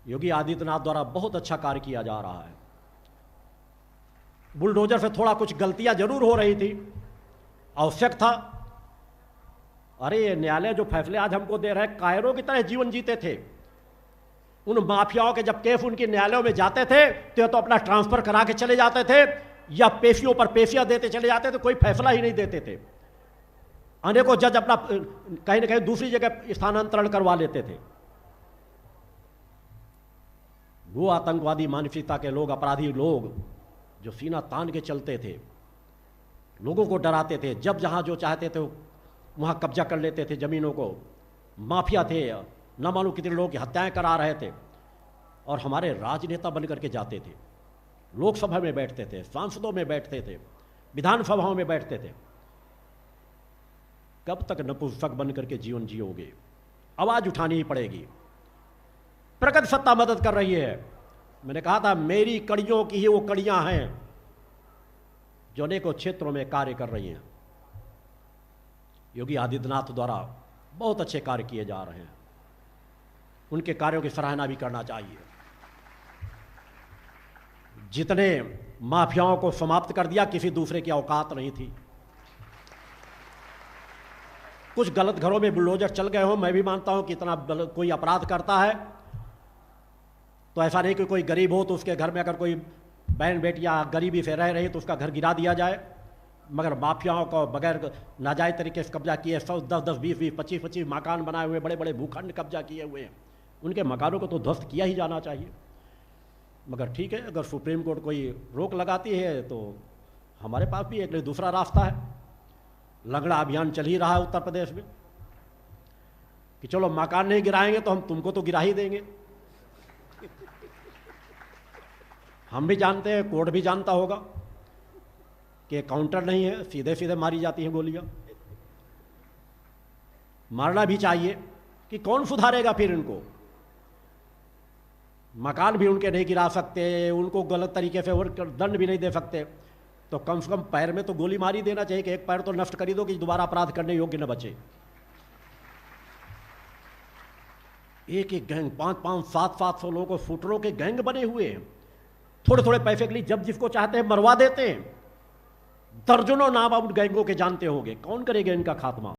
योगी आदित्यनाथ द्वारा बहुत अच्छा कार्य किया जा रहा है। बुलडोजर से थोड़ा कुछ गलतियां जरूर हो रही थी, आवश्यक था। अरे ये न्यायालय जो फैसले आज हमको दे रहे हैं, कायरों की तरह जीवन जीते थे। उन माफियाओं के जब केस उनके न्यायालयों में जाते थे तो अपना ट्रांसफर करा के चले जाते थे या पेशियों पर पेशियां देते चले जाते थे, कोई फैसला ही नहीं देते थे। अनेकों जज अपना कहीं ना कहीं दूसरी जगह स्थानांतरण करवा लेते थे। वो आतंकवादी मानसिकता के लोग, अपराधी लोग जो सीना तान के चलते थे, लोगों को डराते थे, जब जहां जो चाहते थे वहां कब्जा कर लेते थे जमीनों को, माफिया थे, न मालूम कितने लोगों की हत्याएं करा रहे थे, और हमारे राजनेता बन करके जाते थे, लोकसभा में बैठते थे, सांसदों में बैठते थे, विधानसभाओं में बैठते थे। कब तक नपुंसक बन करके जीवन जियोगे? आवाज उठानी ही पड़ेगी। प्रगति सत्ता मदद कर रही है। मैंने कहा था मेरी कड़ियों की ही वो कड़ियां हैं जो अनेकों क्षेत्रों में कार्य कर रही हैं। योगी आदित्यनाथ द्वारा बहुत अच्छे कार्य किए जा रहे हैं, उनके कार्यों की सराहना भी करना चाहिए। जितने माफियाओं को समाप्त कर दिया, किसी दूसरे की औकात नहीं थी। कुछ गलत घरों में बुलडोजर चल गए हो, मैं भी मानता हूं कि इतना कोई अपराध करता है तो ऐसा नहीं कि कोई गरीब हो तो उसके घर में अगर कोई बहन बेटियां गरीबी से रह रही तो उसका घर गिरा दिया जाए, मगर माफियाओं को बगैर नाजायज तरीके से कब्जा किए 100, 10, 10, 20, 20, 25, 25 मकान बनाए हुए, बड़े बड़े भूखंड कब्जा किए हुए हैं, उनके मकानों को तो ध्वस्त किया ही जाना चाहिए। मगर ठीक है, अगर सुप्रीम कोर्ट कोई रोक लगाती है तो हमारे पास भी एक दूसरा रास्ता है। लंगड़ा अभियान चल ही रहा है उत्तर प्रदेश में कि चलो मकान नहीं गिराएंगे तो हम तुमको तो गिरा ही देंगे। हम भी जानते हैं, कोर्ट भी जानता होगा कि काउंटर नहीं है, सीधे सीधे मारी जाती हैं गोलियां। मारना भी चाहिए कि कौन सुधारेगा फिर इनको? मकान भी उनके नहीं गिरा सकते, उनको गलत तरीके से और दंड भी नहीं दे सकते, तो कम से कम पैर में तो गोली मारी देना चाहिए कि एक पैर तो नष्ट कर दो कि दोबारा अपराध करने योग्य न बचे। एक एक गैंग 5-5, 700 लोगों को शूटरों के गैंग बने हुए हैं। थोड़े थोड़े पैसे के लिए जब जिसको चाहते हैं मरवा देते हैं। दर्जनों नाम आप उन गैंगों के जानते होंगे, कौन करेगा इनका खात्मा?